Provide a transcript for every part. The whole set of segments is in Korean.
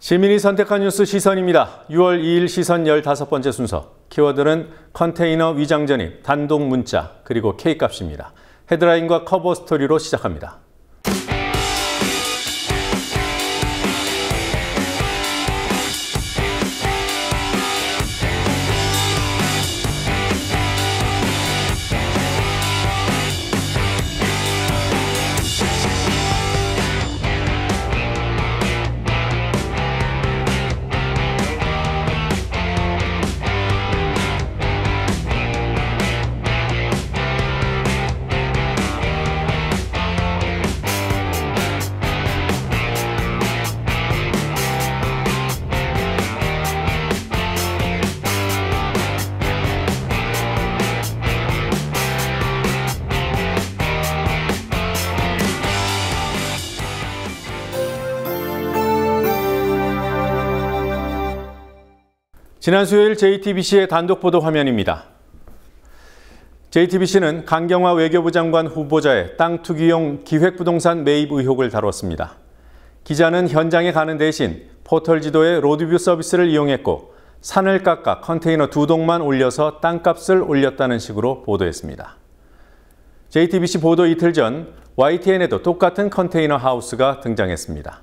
시민이 선택한 뉴스 시선입니다. 6월 2일 시선 15번째 순서. 키워드는 컨테이너 위장 전입, 단독 문자, 그리고 K값입니다. 헤드라인과 커버 스토리로 시작합니다. 지난 수요일 JTBC의 단독 보도 화면입니다. JTBC는 강경화 외교부 장관 후보자의 땅 투기용 기획부동산 매입 의혹을 다뤘습니다. 기자는 현장에 가는 대신 포털 지도의 로드뷰 서비스를 이용했고 산을 깎아 컨테이너 2동만 올려서 땅값을 올렸다는 식으로 보도했습니다. JTBC 보도 이틀 전 YTN에도 똑같은 컨테이너 하우스가 등장했습니다.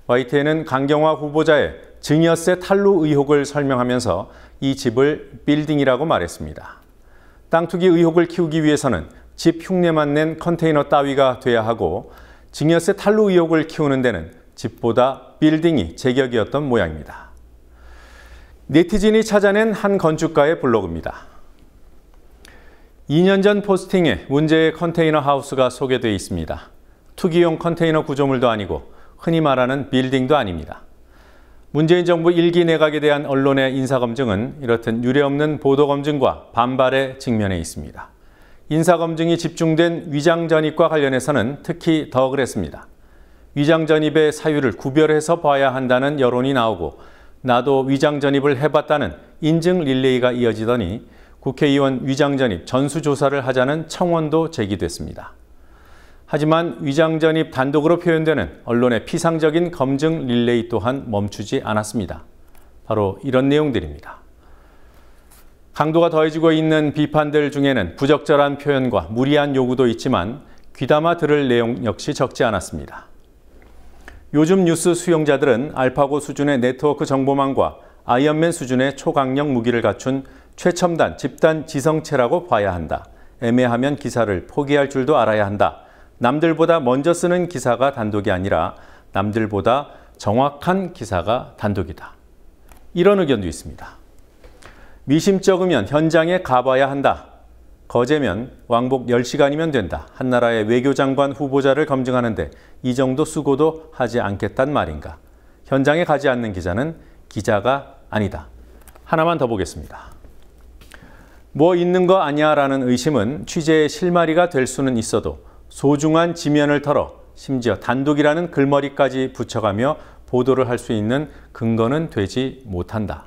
YTN은 강경화 후보자의 증여세 탈루 의혹을 설명하면서 이 집을 빌딩이라고 말했습니다. 땅 투기 의혹을 키우기 위해서는 집 흉내만 낸 컨테이너 따위가 돼야 하고 증여세 탈루 의혹을 키우는 데는 집보다 빌딩이 제격이었던 모양입니다. 네티즌이 찾아낸 한 건축가의 블로그입니다. 2년 전 포스팅에 문제의 컨테이너 하우스가 소개되어 있습니다. 투기용 컨테이너 구조물도 아니고 흔히 말하는 빌딩도 아닙니다. 문재인 정부 1기 내각에 대한 언론의 인사검증은 이렇듯 유례없는 보도검증과 반발에 직면해 있습니다. 인사검증이 집중된 위장전입과 관련해서는 특히 더 그랬습니다. 위장전입의 사유를 구별해서 봐야 한다는 여론이 나오고 나도 위장전입을 해봤다는 인증 릴레이가 이어지더니 국회의원 위장전입 전수조사를 하자는 청원도 제기됐습니다. 하지만 위장전입 단독으로 표현되는 언론의 피상적인 검증 릴레이 또한 멈추지 않았습니다. 바로 이런 내용들입니다. 강도가 더해지고 있는 비판들 중에는 부적절한 표현과 무리한 요구도 있지만 귀담아 들을 내용 역시 적지 않았습니다. 요즘 뉴스 수용자들은 알파고 수준의 네트워크 정보망과 아이언맨 수준의 초강력 무기를 갖춘 최첨단 집단 지성체라고 봐야 한다. 애매하면 기사를 포기할 줄도 알아야 한다. 남들보다 먼저 쓰는 기사가 단독이 아니라 남들보다 정확한 기사가 단독이다. 이런 의견도 있습니다. 미심쩍으면 현장에 가봐야 한다. 거제면 왕복 10시간이면 된다. 한나라의 외교장관 후보자를 검증하는데 이 정도 수고도 하지 않겠단 말인가. 현장에 가지 않는 기자는 기자가 아니다. 하나만 더 보겠습니다. 뭐 있는 거 아니야 라는 의심은 취재의 실마리가 될 수는 있어도 소중한 지면을 털어 심지어 단독이라는 글머리까지 붙여가며 보도를 할 수 있는 근거는 되지 못한다.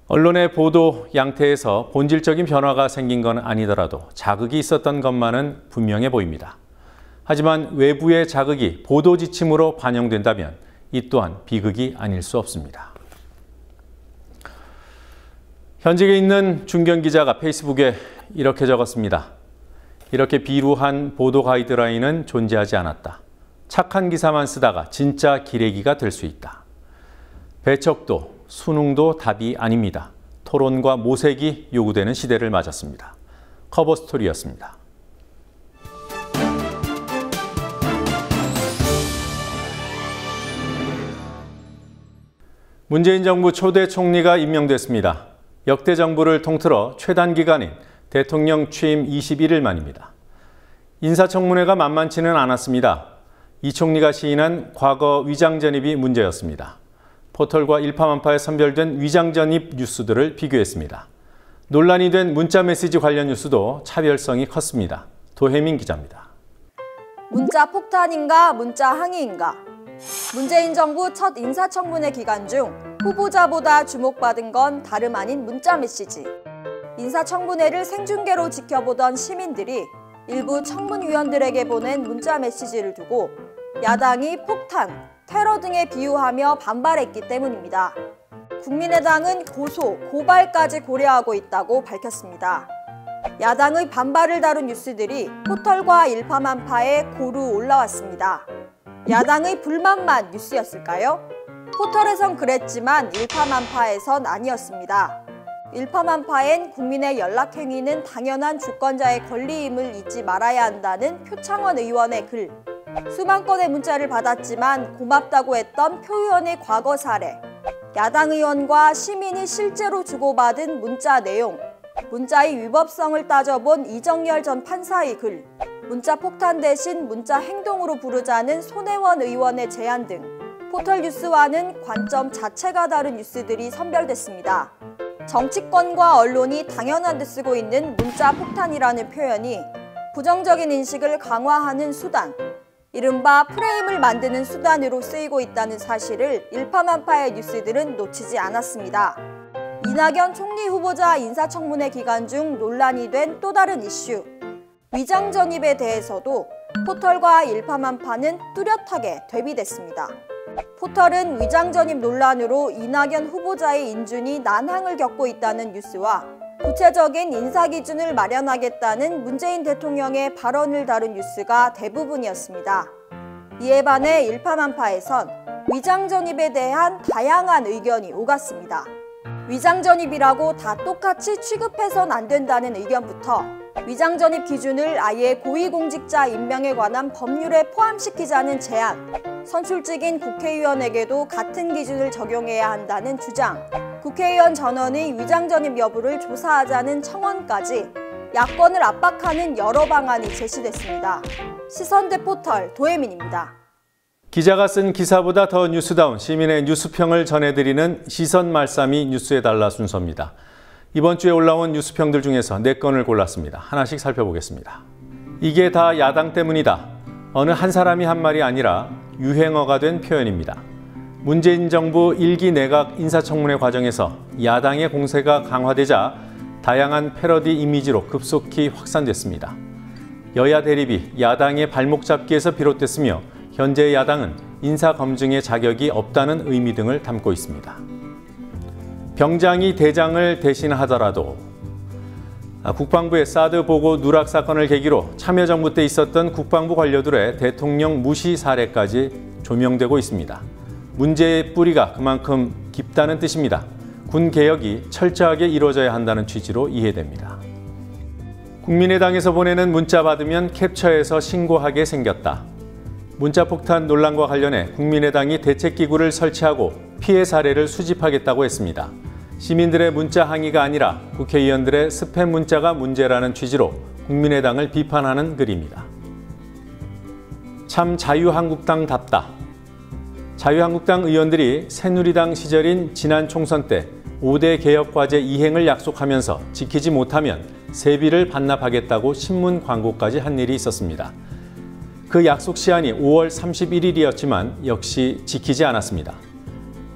언론의 보도 양태에서 본질적인 변화가 생긴 건 아니더라도 자극이 있었던 것만은 분명해 보입니다. 하지만 외부의 자극이 보도 지침으로 반영된다면 이 또한 비극이 아닐 수 없습니다. 현직에 있는 중견 기자가 페이스북에 이렇게 적었습니다. 이렇게 비루한 보도 가이드라인은 존재하지 않았다. 착한 기사만 쓰다가 진짜 기레기가 될 수 있다. 배척도 수능도 답이 아닙니다. 토론과 모색이 요구되는 시대를 맞았습니다. 커버 스토리였습니다. 문재인 정부 초대 총리가 임명됐습니다. 역대 정부를 통틀어 최단 기간인 대통령 취임 21일 만입니다. 인사청문회가 만만치는 않았습니다. 이 총리가 시인한 과거 위장전입이 문제였습니다. 포털과 일파만파에 선별된 위장전입 뉴스들을 비교했습니다. 논란이 된 문자메시지 관련 뉴스도 차별성이 컸습니다. 도혜민 기자입니다. 문자 폭탄인가 문자 항의인가. 문재인 정부 첫 인사청문회 기간 중 후보자보다 주목받은 건 다름 아닌 문자메시지. 인사청문회를 생중계로 지켜보던 시민들이 일부 청문위원들에게 보낸 문자 메시지를 두고 야당이 폭탄, 테러 등에 비유하며 반발했기 때문입니다. 국민의당은 고소, 고발까지 고려하고 있다고 밝혔습니다. 야당의 반발을 다룬 뉴스들이 포털과 일파만파에 고루 올라왔습니다. 야당의 불만만 뉴스였을까요? 포털에선 그랬지만 일파만파에선 아니었습니다. 일파만파엔 국민의 연락행위는 당연한 주권자의 권리임을 잊지 말아야 한다는 표창원 의원의 글, 수만 건의 문자를 받았지만 고맙다고 했던 표 의원의 과거 사례, 야당 의원과 시민이 실제로 주고받은 문자 내용, 문자의 위법성을 따져본 이정열 전 판사의 글, 문자 폭탄 대신 문자 행동으로 부르자는 손혜원 의원의 제안 등 포털 뉴스와는 관점 자체가 다른 뉴스들이 선별됐습니다. 정치권과 언론이 당연한 듯 쓰고 있는 문자 폭탄이라는 표현이 부정적인 인식을 강화하는 수단, 이른바 프레임을 만드는 수단으로 쓰이고 있다는 사실을 일파만파의 뉴스들은 놓치지 않았습니다. 이낙연 총리 후보자 인사청문회 기간 중 논란이 된 또 다른 이슈, 위장 전입에 대해서도 포털과 일파만파는 뚜렷하게 대비됐습니다. 포털은 위장 전입 논란으로 이낙연 후보자의 인준이 난항을 겪고 있다는 뉴스와 구체적인 인사 기준을 마련하겠다는 문재인 대통령의 발언을 다룬 뉴스가 대부분이었습니다. 이에 반해 일파만파에선 위장 전입에 대한 다양한 의견이 오갔습니다. 위장 전입이라고 다 똑같이 취급해선 안 된다는 의견부터 위장 전입 기준을 아예 고위공직자 임명에 관한 법률에 포함시키자는 제안, 선출직인 국회의원에게도 같은 기준을 적용해야 한다는 주장, 국회의원 전원의 위장 전입 여부를 조사하자는 청원까지 야권을 압박하는 여러 방안이 제시됐습니다. 시선대 포털 도혜민입니다. 기자가 쓴 기사보다 더 뉴스다운 시민의 뉴스평을 전해드리는 시선 말씀이 뉴스해달라 순서입니다. 이번 주에 올라온 뉴스평들 중에서 4건을 골랐습니다. 하나씩 살펴보겠습니다. 이게 다 야당 때문이다. 어느 한 사람이 한 말이 아니라 유행어가 된 표현입니다. 문재인 정부 1기 내각 인사청문회 과정에서 야당의 공세가 강화되자 다양한 패러디 이미지로 급속히 확산됐습니다. 여야 대립이 야당의 발목 잡기에서 비롯됐으며 현재 야당은 인사검증의 자격이 없다는 의미 등을 담고 있습니다. 병장이 대장을 대신하더라도 국방부의 사드 보고 누락 사건을 계기로 참여정부 때 있었던 국방부 관료들의 대통령 무시 사례까지 조명되고 있습니다. 문제의 뿌리가 그만큼 깊다는 뜻입니다. 군 개혁이 철저하게 이루어져야 한다는 취지로 이해됩니다. 국민의당에서 보내는 문자 받으면 캡처해서 신고하게 생겼다. 문자 폭탄 논란과 관련해 국민의당이 대책기구를 설치하고 피해 사례를 수집하겠다고 했습니다. 시민들의 문자 항의가 아니라 국회의원들의 스팸 문자가 문제라는 취지로 국민의당을 비판하는 글입니다. 참 자유한국당답다. 자유한국당 의원들이 새누리당 시절인 지난 총선 때 5대 개혁과제 이행을 약속하면서 지키지 못하면 세비를 반납하겠다고 신문 광고까지 한 일이 있었습니다. 그 약속 시한이 5월 31일이었지만 역시 지키지 않았습니다.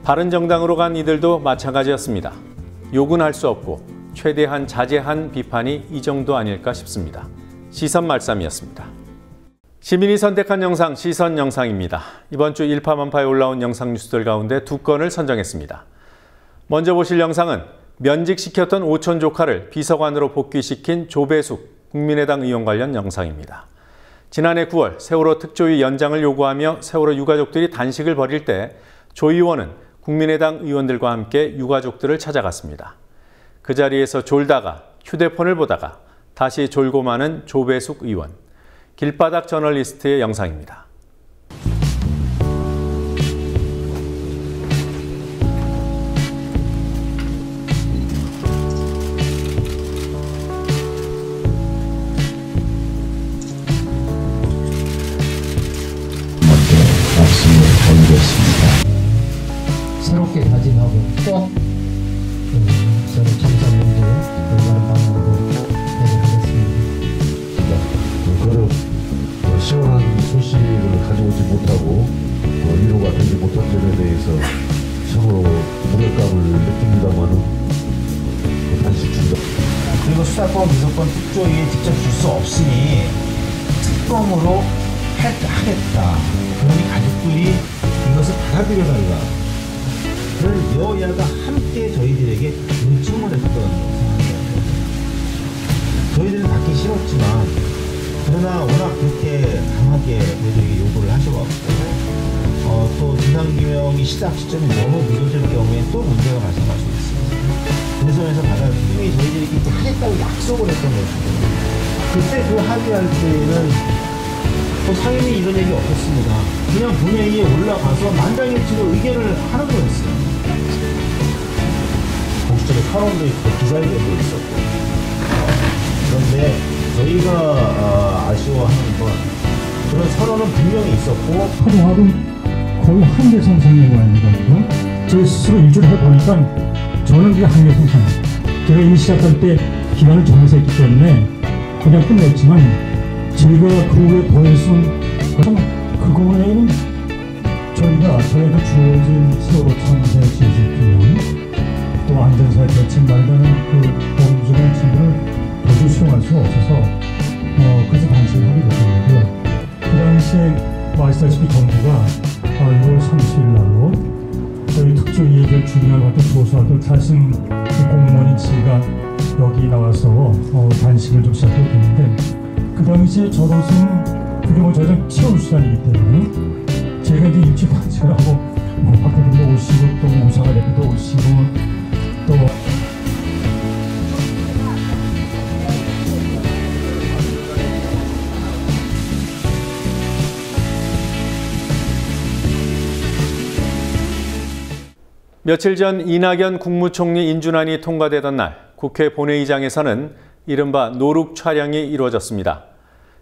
바른정당으로 간 이들도 마찬가지였습니다. 욕은 할 수 없고 최대한 자제한 비판이 이 정도 아닐까 싶습니다. 시선 말씀이었습니다. 시민이 선택한 영상 시선 영상입니다. 이번 주 일파만파에 올라온 영상 뉴스들 가운데 2건을 선정했습니다. 먼저 보실 영상은 면직시켰던 오촌 조카를 비서관으로 복귀시킨 조배숙 국민의당 의원 관련 영상입니다. 지난해 9월 세월호 특조위 연장을 요구하며 세월호 유가족들이 단식을 벌일 때 조 의원은 국민의당 의원들과 함께 유가족들을 찾아갔습니다. 그 자리에서 졸다가 휴대폰을 보다가 다시 졸고 마는 조배숙 의원. 길바닥 저널리스트의 영상입니다. 새롭게 다짐하고 꼭 저는 청산 문제 결과를 방향으로 해보겠습니다. 그거를 시원한 소식을 가져오지 못하고 위로가 되지 못한 점에 대해서 서로 무게감을 느낍니다만은 다시 준다. 그리고 수사권, 기소권 특조위에 직접 줄 수 없으니 특검으로 하겠다. 그러니 가족들이 이것을 받아들여달라. 그걸 여야가 함께 저희들에게 요청을 했던 상황이었습니다. 저희들은 받기 싫었지만 그러나 워낙 그렇게 강하게 저희들에게 요구를 하셔갖고 또 진상규명이 시작 시점이 너무 늦어질 경우에 또 문제가 발생할 수 있습니다. 그래서 분명히 저희들이 이렇게 하겠다고 약속을 했던 것이고 그때 그 합의할 때는 또 상임위 이런 얘기 없었습니다. 그냥 본회의에 올라가서 만장일치로 의견을 하는 거였어요. 공식적인 선언도 있고 기자회견도 있었고 그런데 저희가 아쉬워하는 건 그런 선언은 분명히 있었고 하루하루 거의 한계선 상황이 와 있는 거거든요. 제 스스로 일주를 해보니까 저는 그게 한계선 상황. 제가 이미 시작할 때 기간을 정해서 했기 때문에 그냥 끝냈지만 제가 그 후에 더했으면 그거에는 저희가 주어진 세월호 참사의 진실규명 또 안전사의 대책 마련하는 그 범죄의 책임을 도저히 수용할 수가 없어서 그래서 단식을 하게 됐거든요. 그 당시에 아시다시피 정부가 1월 30일 날로 저희 특조위의 중요한 어떤 조사도 사실 공무원인 제가 여기 나와서 단식을 좀 시작하게 됐는데 그 당시에 저로서는 그게 저희가 치울 수단이기 때문에 제가 이제 일찍 단식을 하고 박대표도 오시고 또 우상화 대표도 오시고 또 며칠 전 이낙연 국무총리 인준안이 통과되던 날 국회 본회의장에서는 이른바 노룩 촬영이 이루어졌습니다.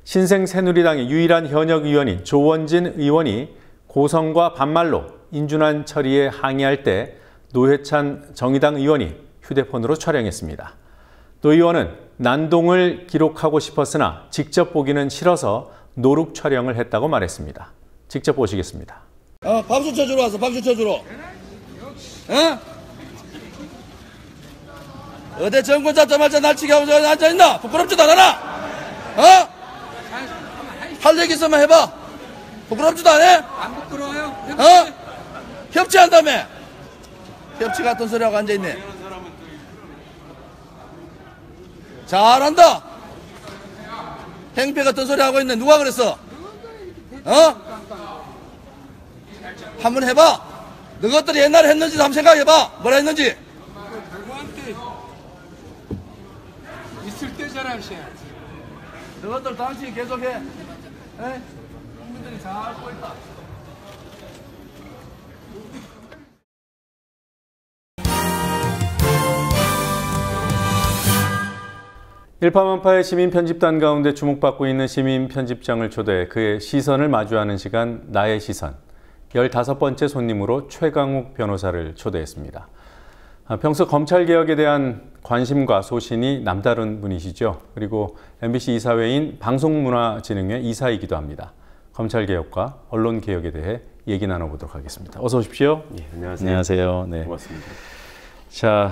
신생 새누리당의 유일한 현역 의원인 조원진 의원이 고성과 반말로 인준안 처리에 항의할 때 노회찬 정의당 의원이 휴대폰으로 촬영했습니다. 노 의원은 난동을 기록하고 싶었으나 직접 보기는 싫어서 노룩 촬영을 했다고 말했습니다. 직접 보시겠습니다. 박수 쳐주러 왔어. 박수 쳐주러. 어디 정권 잡자마자 날치기 하고 앉아있나? 부끄럽지도 않아? 할 얘기 있으면 해봐. 부끄럽지도 않아? 안 부끄러워요. 협치한다며? 협치 같은 소리하고 앉아있네. 잘한다. 행패 같은 소리 하고 있네. 누가 그랬어? 한번 해봐. 너것들이 옛날에 했는지 한번 생각해봐. 뭐라 했는지. 누구한테 있을 때 잘하셔야지. 너것들 당신이 계속해. 국민들이 잘 알고 있다. 일파만파의 시민 편집단 가운데 주목받고 있는 시민 편집장을 초대해 그의 시선을 마주하는 시간 나의 시선. 15번째 손님으로 최강욱 변호사를 초대했습니다. 평소 검찰개혁에 대한 관심과 소신이 남다른 분이시죠. 그리고 MBC 이사회인 방송문화진흥회 이사이기도 합니다. 검찰개혁과 언론개혁에 대해 얘기 나눠보도록 하겠습니다. 어서 오십시오. 네, 안녕하세요. 안녕하세요. 네. 고맙습니다. 자,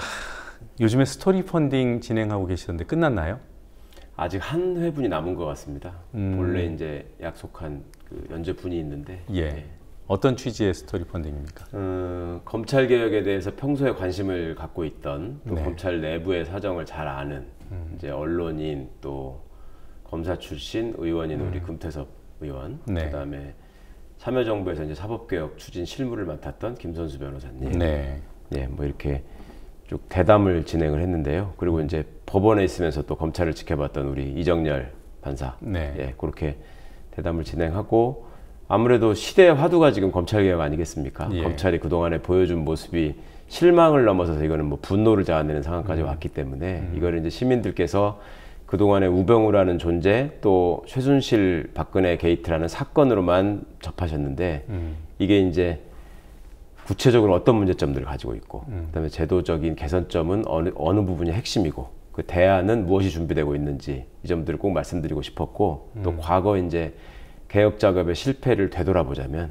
요즘에 스토리 펀딩 진행하고 계시던데 끝났나요? 아직 한 회분이 남은 것 같습니다. 본래 이제 약속한 그 연재분이 있는데. 예. 네. 어떤 취지의 스토리 펀딩입니까? 검찰 개혁에 대해서 평소에 관심을 갖고 있던 또 네. 검찰 내부의 사정을 잘 아는 이제 언론인 또 검사 출신 의원인 우리 금태섭 의원, 네. 그다음에 참여정부에서 이제 사법개혁 추진 실무를 맡았던 김선수 변호사님, 네. 네, 뭐 이렇게 쭉 대담을 진행을 했는데요. 그리고 이제 법원에 있으면서 또 검찰을 지켜봤던 우리 이정열 판사, 네. 예, 그렇게 대담을 진행하고. 아무래도 시대의 화두가 지금 검찰개혁 아니겠습니까? 예. 검찰이 그동안에 보여준 모습이 실망을 넘어서서 이거는 뭐 분노를 자아내는 상황까지 왔기 때문에 이거를 이제 시민들께서 그동안의 우병우라는 존재 또 최순실 박근혜 게이트라는 사건으로만 접하셨는데 이게 이제 구체적으로 어떤 문제점들을 가지고 있고 그다음에 제도적인 개선점은 어느 부분이 핵심이고 그 대안은 무엇이 준비되고 있는지 이 점들을 꼭 말씀드리고 싶었고 또 과거 이제 개혁 작업의 실패를 되돌아보자면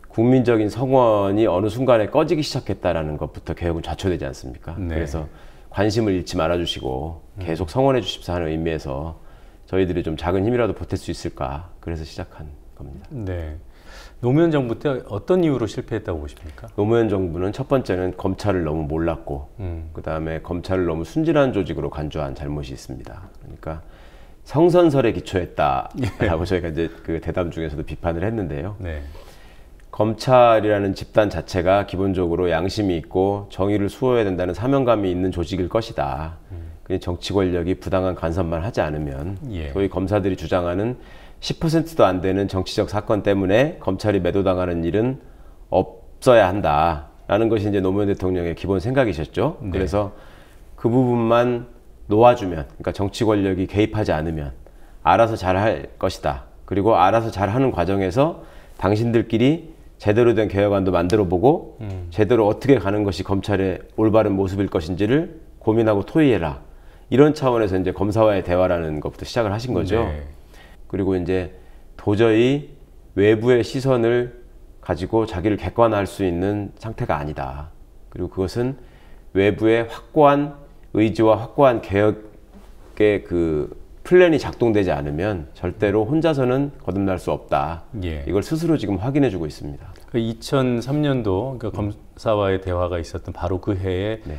국민적인 성원이 어느 순간에 꺼지기 시작했다라는 것부터 개혁은 좌초되지 않습니까? 네. 그래서 관심을 잃지 말아주시고 계속 성원해 주십사 하는 의미에서 저희들이 좀 작은 힘이라도 보탤 수 있을까 그래서 시작한 겁니다. 네. 노무현 정부 때 어떤 이유로 실패했다고 보십니까? 노무현 정부는 첫 번째는 검찰을 너무 몰랐고 그다음에 검찰을 너무 순진한 조직으로 간주한 잘못이 있습니다. 그러니까 성선설에 기초했다라고 저희가 이제 그 대담 중에서도 비판을 했는데요. 네. 검찰이라는 집단 자체가 기본적으로 양심이 있고 정의를 수호해야 된다는 사명감이 있는 조직일 것이다. 정치 권력이 부당한 간섭만 하지 않으면 소위 검사들이 주장하는 10%도 안 되는 정치적 사건 때문에 검찰이 매도당하는 일은 없어야 한다라는 것이 이제 노무현 대통령의 기본 생각이셨죠. 네. 그래서 그 부분만 놓아주면, 그러니까 정치 권력이 개입하지 않으면 알아서 잘할 것이다. 그리고 알아서 잘하는 과정에서 당신들끼리 제대로 된 개혁안도 만들어보고 제대로 어떻게 가는 것이 검찰의 올바른 모습일 것인지를 고민하고 토의해라. 이런 차원에서 이제 검사와의 대화라는 것부터 시작을 하신 거죠. 네. 그리고 이제 도저히 외부의 시선을 가지고 자기를 객관화할 수 있는 상태가 아니다. 그리고 그것은 외부의 확고한 의지와 확고한 개혁의 그 플랜이 작동되지 않으면 절대로 혼자서는 거듭날 수 없다. 예. 이걸 스스로 지금 확인해주고 있습니다. 그 2003년도 그 검사와의 대화가 있었던 바로 그 해에 네.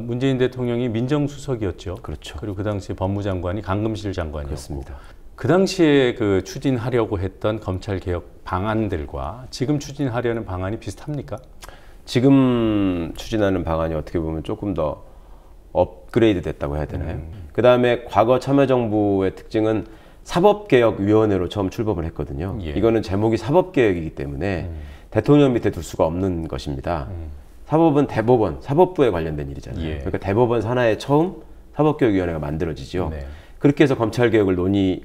문재인 대통령이 민정수석이었죠. 그렇죠. 그리고 그 당시 법무장관이 강금실 장관이었고. 그렇습니다. 그 당시에 그 추진하려고 했던 검찰개혁 방안들과 지금 추진하려는 방안이 비슷합니까? 지금 추진하는 방안이 어떻게 보면 조금 더 업그레이드 됐다고 해야 되나요? 그 다음에 과거 참여정부의 특징은 사법개혁위원회로 처음 출범을 했거든요. 예. 이거는 제목이 사법개혁이기 때문에 대통령 밑에 둘 수가 없는 것입니다. 사법은 대법원, 사법부에 관련된 일이잖아요. 예. 그러니까 대법원 산하에 처음 사법개혁위원회가 만들어지죠. 네. 그렇게 해서 검찰개혁을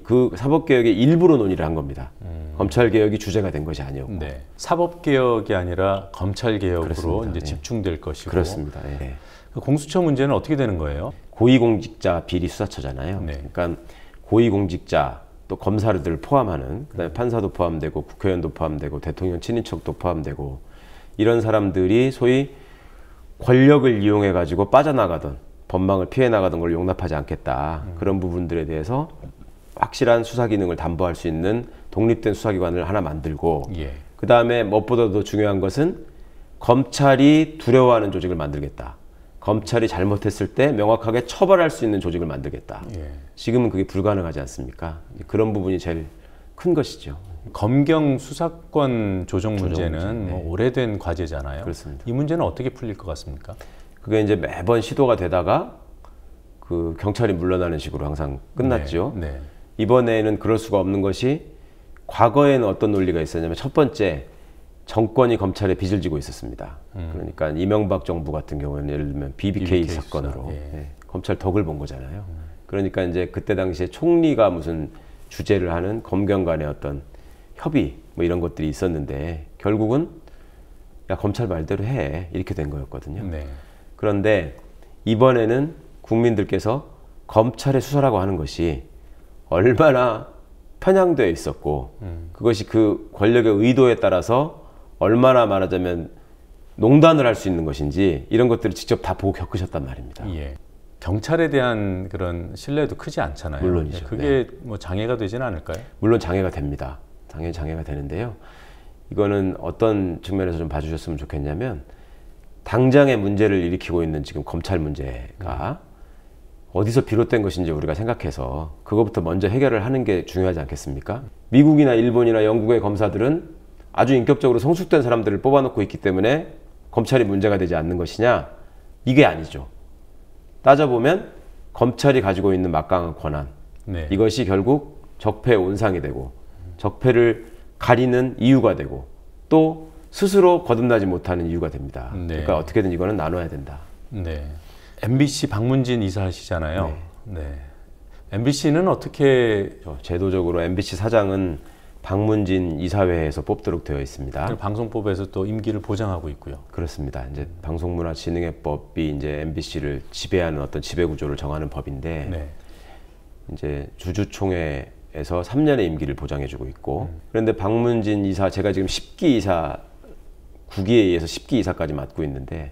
그 사법개혁의 일부로 논의를 한 겁니다. 검찰개혁이 주제가 된 것이 아니었고. 네. 사법개혁이 아니라 검찰개혁으로 그렇습니다. 이제 예. 집중될 것이고. 그렇습니다. 예. 공수처 문제는 어떻게 되는 거예요? 고위공직자 비리 수사처잖아요. 네. 그러니까 고위공직자 또 검사들을 포함하는 그다음에 판사도 포함되고 국회의원도 포함되고 대통령 친인척도 포함되고 이런 사람들이 소위 권력을 이용해 가지고 빠져나가던 법망을 피해 나가던 걸 용납하지 않겠다. 그런 부분들에 대해서 확실한 수사 기능을 담보할 수 있는 독립된 수사기관을 하나 만들고 예. 그다음에 무엇보다 더 중요한 것은 검찰이 두려워하는 조직을 만들겠다. 검찰이 잘못했을 때 명확하게 처벌할 수 있는 조직을 만들겠다. 예. 지금은 그게 불가능하지 않습니까? 그런 부분이 제일 큰 것이죠. 검경 수사권 조정 문제는 네. 뭐 오래된 과제잖아요. 그렇습니다. 이 문제는 어떻게 풀릴 것 같습니까? 그게 이제 매번 시도가 되다가 그 경찰이 물러나는 식으로 항상 끝났죠. 네. 네. 이번에는 그럴 수가 없는 것이 과거에는 어떤 논리가 있었냐면 첫 번째 정권이 검찰에 빚을 지고 있었습니다. 그러니까 이명박 정부 같은 경우는 예를 들면 BBK 사건으로 예. 검찰 덕을 본 거잖아요. 그러니까 이제 그때 당시에 총리가 무슨 주재를 하는 검경 간의 어떤 협의 뭐 이런 것들이 있었는데 결국은 야 검찰 말대로 해 이렇게 된 거였거든요. 네. 그런데 이번에는 국민들께서 검찰의 수사라고 하는 것이 얼마나 편향되어 있었고 그것이 그 권력의 의도에 따라서 얼마나 말하자면 농단을 할 수 있는 것인지 이런 것들을 직접 다 보고 겪으셨단 말입니다. 예. 경찰에 대한 그런 신뢰도 크지 않잖아요. 물론이죠. 그게 뭐 장애가 되지는 않을까요? 물론 장애가 됩니다. 당연히 장애가 되는데요. 이거는 어떤 측면에서 좀 봐주셨으면 좋겠냐면 당장의 문제를 일으키고 있는 지금 검찰 문제가 어디서 비롯된 것인지 우리가 생각해서 그것부터 먼저 해결을 하는 게 중요하지 않겠습니까? 미국이나 일본이나 영국의 검사들은 아주 인격적으로 성숙된 사람들을 뽑아놓고 있기 때문에 검찰이 문제가 되지 않는 것이냐? 이게 아니죠. 따져보면 검찰이 가지고 있는 막강한 권한 네. 이것이 결국 적폐의 온상이 되고 적폐를 가리는 이유가 되고 또 스스로 거듭나지 못하는 이유가 됩니다. 네. 그러니까 어떻게든 이거는 나눠야 된다. 네. MBC 박문진 이사하시잖아요. 네. MBC는 어떻게 제도적으로 MBC 사장은 박문진 이사회에서 뽑도록 되어 있습니다. 방송법에서 또 임기를 보장하고 있고요. 그렇습니다. 이제 방송문화진흥회법이 이제 MBC를 지배하는 어떤 지배 구조를 정하는 법인데 네. 이제 주주총회에서 3년의 임기를 보장해주고 있고 그런데 박문진 이사 제가 지금 10기 이사 9기에 의해서 10기 이사까지 맡고 있는데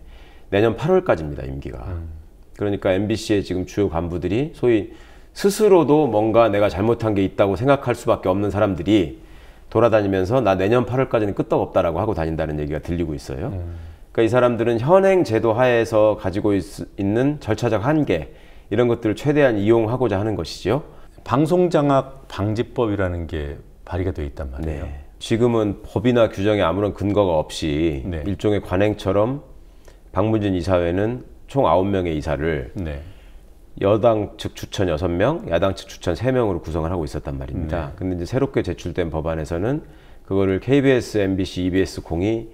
내년 8월까지입니다 임기가. 그러니까 MBC의 지금 주요 간부들이 소위 스스로도 뭔가 내가 잘못한 게 있다고 생각할 수밖에 없는 사람들이 돌아다니면서 나 내년 8월까지는 끄떡없다라고 하고 다닌다는 얘기가 들리고 있어요. 그러니까 이 사람들은 현행 제도 하에서 가지고 있는 절차적 한계 이런 것들을 최대한 이용하고자 하는 것이죠. 방송장악 방지법이라는 게 발의가 돼 있단 말이에요. 네. 지금은 법이나 규정에 아무런 근거가 없이 네. 일종의 관행처럼 박문진 이사회는 총 9명의 이사를 네. 여당 측 추천 6명, 야당 측 추천 3명으로 구성을 하고 있었단 말입니다. 근데 이제 새롭게 제출된 법안에서는 그거를 KBS, MBC, EBS 공이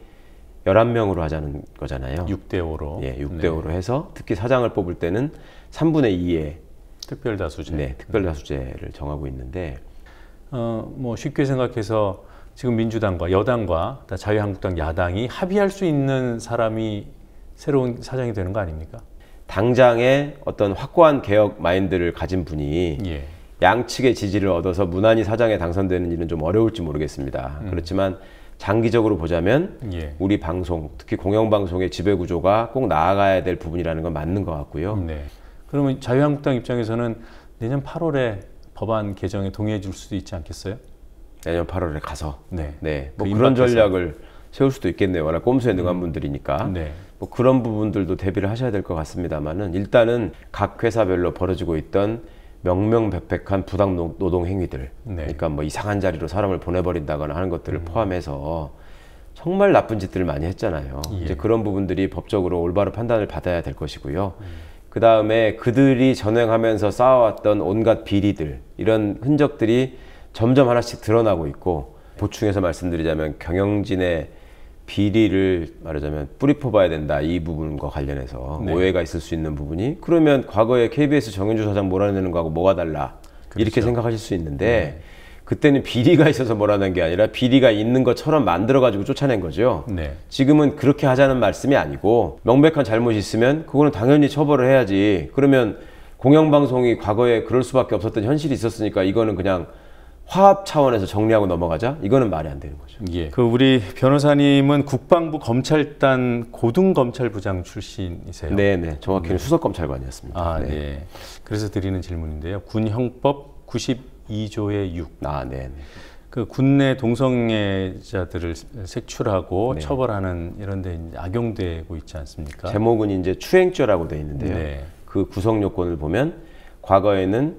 11명으로 하자는 거잖아요. 6대5로. 예, 6대5로 해서 특히 사장을 뽑을 때는 3분의 2의 특별다수제. 네, 특별다수제를 정하고 있는데 뭐 쉽게 생각해서 지금 민주당과 여당과 자유한국당 야당이 합의할 수 있는 사람이 새로운 사장이 되는 거 아닙니까? 당장의 어떤 확고한 개혁 마인드를 가진 분이 예. 양측의 지지를 얻어서 무난히 사장에 당선되는 일은 좀 어려울지 모르겠습니다. 그렇지만 장기적으로 보자면 예. 우리 방송, 특히 공영방송의 지배구조가 꼭 나아가야 될 부분이라는 건 맞는 것 같고요. 네. 그러면 자유한국당 입장에서는 내년 8월에 법안 개정에 동의해 줄 수도 있지 않겠어요? 내년 8월에 가서 네. 뭐 그 그런 임박해서. 전략을 세울 수도 있겠네요. 워낙 꼼수에 능한 분들이니까. 네. 뭐 그런 부분들도 대비를 하셔야 될 것 같습니다만은 일단은 각 회사별로 벌어지고 있던 명명백백한 부당 노동 행위들, 네. 그러니까 뭐 이상한 자리로 사람을 보내버린다거나 하는 것들을 포함해서 정말 나쁜 짓들을 많이 했잖아요. 예. 이제 그런 부분들이 법적으로 올바른 판단을 받아야 될 것이고요. 그 다음에 그들이 전행하면서 쌓아왔던 온갖 비리들, 이런 흔적들이 점점 하나씩 드러나고 있고, 보충해서 말씀드리자면 경영진의 비리를 말하자면 뿌리 뽑아야 된다, 이 부분과 관련해서 네. 오해가 있을 수 있는 부분이, 그러면 과거에 KBS 정현주 사장 몰아내는 거하고 뭐가 달라, 그렇죠. 이렇게 생각하실 수 있는데 그때는 비리가 있어서 몰아낸 게 아니라 비리가 있는 것처럼 만들어가지고 쫓아낸 거죠. 네. 지금은 그렇게 하자는 말씀이 아니고 명백한 잘못이 있으면 그거는 당연히 처벌을 해야지. 그러면 공영방송이 과거에 그럴 수밖에 없었던 현실이 있었으니까 이거는 그냥 화합 차원에서 정리하고 넘어가자? 이거는 말이 안 되는 거죠. 예. 그 우리 변호사님은 국방부 검찰단 고등검찰부장 출신이세요? 네네. 정확히는 수석검찰관이었습니다. 아, 네. 네. 그래서 드리는 질문인데요. 군형법 92조의 6. 아, 네. 그 군내 동성애자들을 색출하고 네. 처벌하는 이런 데 이제 악용되고 있지 않습니까? 제목은 이제 추행죄라고 되어 있는데요. 네. 그 구성 요건을 보면 과거에는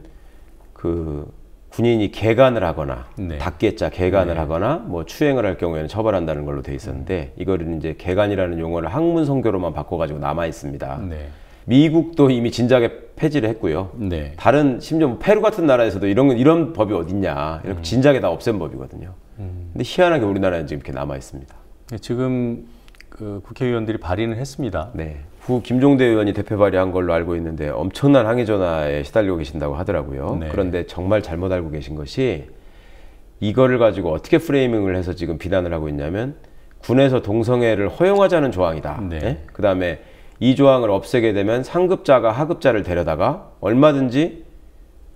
그 군인이 개간을 하거나 네. 닭개자 개간을 네. 하거나 뭐 추행을 할 경우에는 처벌한다는 걸로 돼 있었는데 이거를 이제 개간이라는 용어를 학문 성교로만 바꿔가지고 남아 있습니다. 네. 미국도 이미 진작에 폐지를 했고요. 네. 다른 심지어 뭐 페루 같은 나라에서도 이런 법이 어딨냐, 이렇게 진작에 다 없앤 법이거든요. 근데 희한하게 우리나라는 지금 이렇게 남아 있습니다. 지금 그 국회의원들이 발의는 했습니다. 네. 후 김종대 의원이 대표 발의한 걸로 알고 있는데 엄청난 항의 전화에 시달리고 계신다고 하더라고요. 네. 그런데 정말 잘못 알고 계신 것이 이거를 가지고 어떻게 프레이밍을 해서 지금 비난을 하고 있냐면 군에서 동성애를 허용하자는 조항이다. 네. 네? 그 다음에 이 조항을 없애게 되면 상급자가 하급자를 데려다가 얼마든지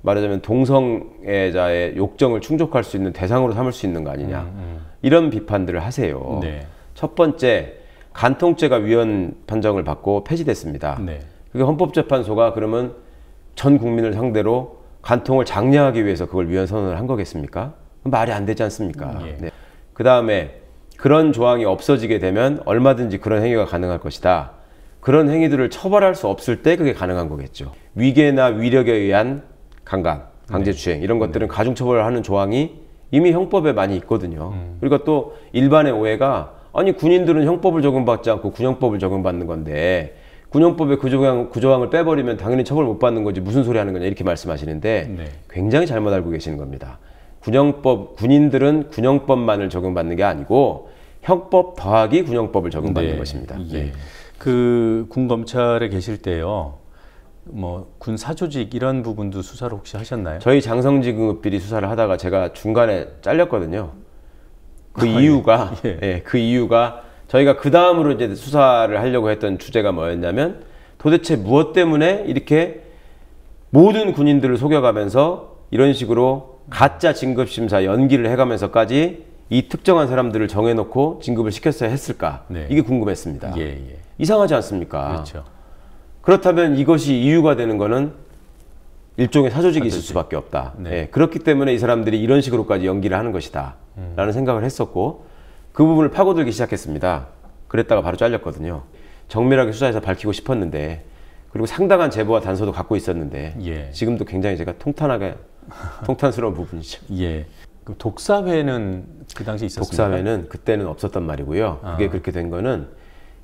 말하자면 동성애자의 욕정을 충족할 수 있는 대상으로 삼을 수 있는 거 아니냐. 이런 비판들을 하세요. 네. 첫 번째, 간통죄가 위헌 판정을 받고 폐지됐습니다. 네. 그게 헌법재판소가 그러면 전 국민을 상대로 간통을 장려하기 위해서 그걸 위헌 선언을 한 거겠습니까? 말이 안 되지 않습니까? 예. 네. 그 다음에 그런 조항이 없어지게 되면 얼마든지 그런 행위가 가능할 것이다. 그런 행위들을 처벌할 수 없을 때 그게 가능한 거겠죠. 위계나 위력에 의한 강간, 강제추행 이런 것들은 가중처벌을 하는 조항이 이미 형법에 많이 있거든요. 그리고 또 일반의 오해가 아니 군인들은 형법을 적용받지 않고 군형법을 적용받는 건데 군형법에 그 조항을 빼버리면 당연히 처벌 못 받는 거지 무슨 소리 하는 거냐 이렇게 말씀하시는데 네. 굉장히 잘못 알고 계시는 겁니다. 군인들은 군형법만을 적용받는 게 아니고 형법 더하기 군형법을 적용받는 네. 것입니다. 예. 네. 그 군 검찰에 계실 때요. 뭐 군 사조직 이런 부분도 수사를 혹시 하셨나요? 저희 장성지급 비리 수사를 하다가 제가 중간에 잘렸거든요. 그 아, 이유가 예. 예, 그 이유가 저희가 그 다음으로 이제 수사를 하려고 했던 주제가 뭐였냐면 도대체 무엇 때문에 이렇게 모든 군인들을 속여가면서 이런 식으로 가짜 진급심사 연기를 해가면서까지 이 특정한 사람들을 정해놓고 진급을 시켰어야 했을까? 네. 이게 궁금했습니다. 예, 예. 이상하지 않습니까? 그렇죠. 그렇다면 이것이 이유가 되는 거는 일종의 사조직이 있을 수밖에 없다. 네. 예, 그렇기 때문에 이 사람들이 이런 식으로까지 연기를 하는 것이다 라는 생각을 했었고, 그 부분을 파고들기 시작했습니다. 그랬다가 바로 잘렸거든요. 정밀하게 수사해서 밝히고 싶었는데, 그리고 상당한 제보와 단서도 갖고 있었는데 예. 지금도 굉장히 제가 통탄스러운 부분이죠. 예. 그 독사회는 그 당시 있었습니까? 독사회는 그때는 없었단 말이고요. 그게 그렇게 된 거는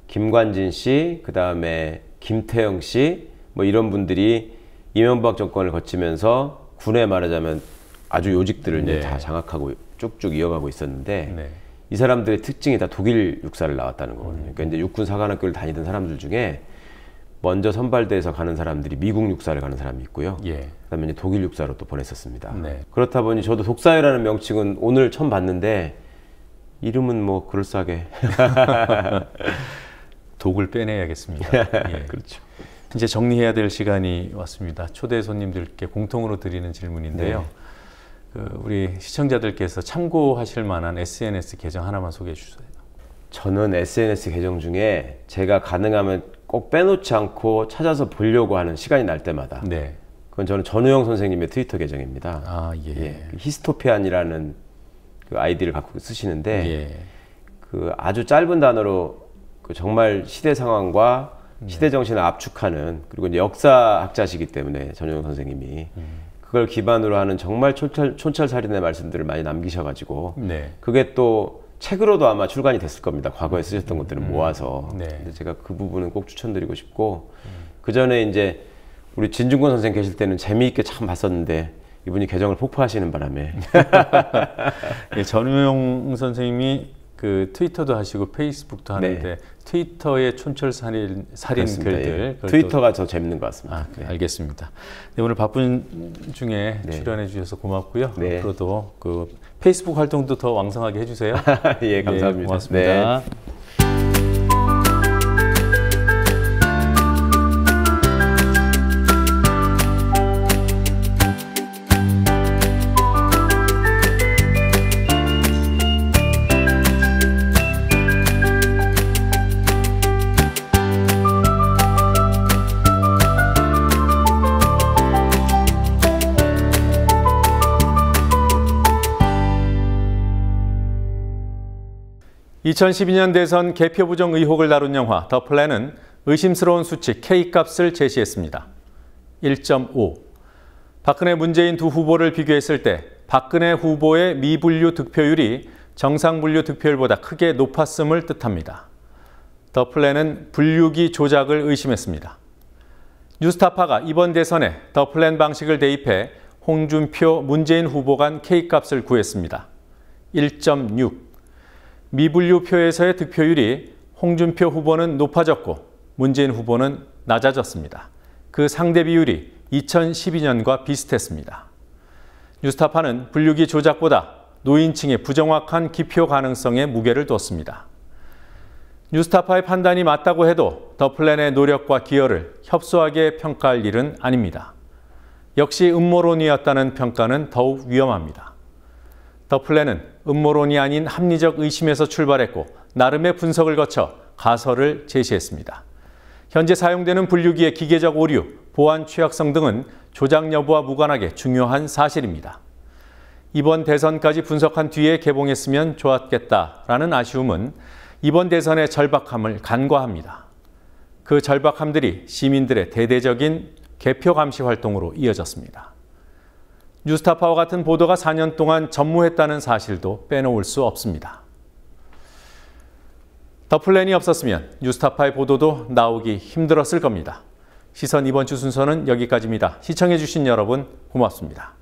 김관진 씨, 그 다음에 김태형 씨, 뭐 이런 분들이 이명박 정권을 거치면서 군에 말하자면 아주 요직들을 네. 이제 다 장악하고 쭉쭉 이어가고 있었는데, 네. 이 사람들의 특징이 다 독일 육사를 나왔다는 거거든요. 그러니까 이제 육군 사관학교를 다니던 사람들 중에 먼저 선발대에서 가는 사람들이 미국 육사를 가는 사람이 있고요. 예. 그다음에 이제 독일 육사로 또 보냈었습니다. 네. 그렇다 보니 저도 독사회라는 명칭은 오늘 처음 봤는데, 이름은 뭐 그럴싸하게 독을 빼내야겠습니다. 예. 그렇죠. 이제 정리해야 될 시간이 왔습니다. 초대 손님들께 공통으로 드리는 질문인데요. 네. 우리 시청자들께서 참고하실 만한 SNS 계정 하나만 소개해 주세요. 저는 SNS 계정 중에 제가 가능하면 꼭 빼놓지 않고 찾아서 보려고 하는 시간이 날 때마다, 네. 그건 저는 전우영 선생님의 트위터 계정입니다. 아, 예. 예, 히스토피안이라는 그 아이디를 갖고 쓰시는데, 예. 그 아주 짧은 단어로 그 정말 시대 상황과 시대 정신을 압축하는, 그리고 이제 역사학자시기 때문에 전우영 선생님이 그걸 기반으로 하는 정말 촌철살인의 말씀들을 많이 남기셔가지고, 네. 그게 또 책으로도 아마 출간이 됐을 겁니다. 과거에 쓰셨던 것들을 모아서. 네. 근데 제가 그 부분은 꼭 추천드리고 싶고, 그 전에 이제 우리 진중권 선생 계실 때는 재미있게 참 봤었는데, 이분이 계정을 폭파하시는 바람에 예, 전우영 선생님이 그 트위터도 하시고 페이스북도 하는데, 네. 트위터의 촌철살인 그렇습니다. 글들, 예. 그걸 트위터가 더 재밌는 것 같습니다. 아, 그래, 알겠습니다. 네, 오늘 바쁜 중에 네. 출연해 주셔서 고맙고요. 네. 앞으로도 그 페이스북 활동도 더 왕성하게 해주세요. 예, 감사합니다. 네, 고맙습니다. 네. (2012년) 대선 개표 부정 의혹을 다룬 영화 더 플랜은 의심스러운 수치 K값을 제시했습니다. 1.5. 박근혜, 문재인 두 후보를 비교했을 때 박근혜 후보의 미분류 득표율이 정상 분류 득표율보다 크게 높았음을 뜻합니다. 더 플랜은 분류기 조작을 의심했습니다. 뉴스타파가 이번 대선에 더 플랜 방식을 대입해 홍준표, 문재인 후보 간 K값을 구했습니다. 1.6. 미분류표에서의 득표율이 홍준표 후보는 높아졌고 문재인 후보는 낮아졌습니다. 그 상대 비율이 2012년과 비슷했습니다. 뉴스타파는 분류기 조작보다 노인층의 부정확한 기표 가능성에 무게를 뒀습니다. 뉴스타파의 판단이 맞다고 해도 더 플랜의 노력과 기여를 협소하게 평가할 일은 아닙니다. 역시 음모론이었다는 평가는 더욱 위험합니다. 더 플랜은 음모론이 아닌 합리적 의심에서 출발했고 나름의 분석을 거쳐 가설을 제시했습니다. 현재 사용되는 분류기의 기계적 오류, 보안 취약성 등은 조작 여부와 무관하게 중요한 사실입니다. 이번 대선까지 분석한 뒤에 개봉했으면 좋았겠다라는 아쉬움은 이번 대선의 절박함을 간과합니다. 그 절박함들이 시민들의 대대적인 개표 감시 활동으로 이어졌습니다. 뉴스타파와 같은 보도가 4년 동안 전무했다는 사실도 빼놓을 수 없습니다. 더 플랜이 없었으면 뉴스타파의 보도도 나오기 힘들었을 겁니다. 시선 이번 주 순서는 여기까지입니다. 시청해주신 여러분 고맙습니다.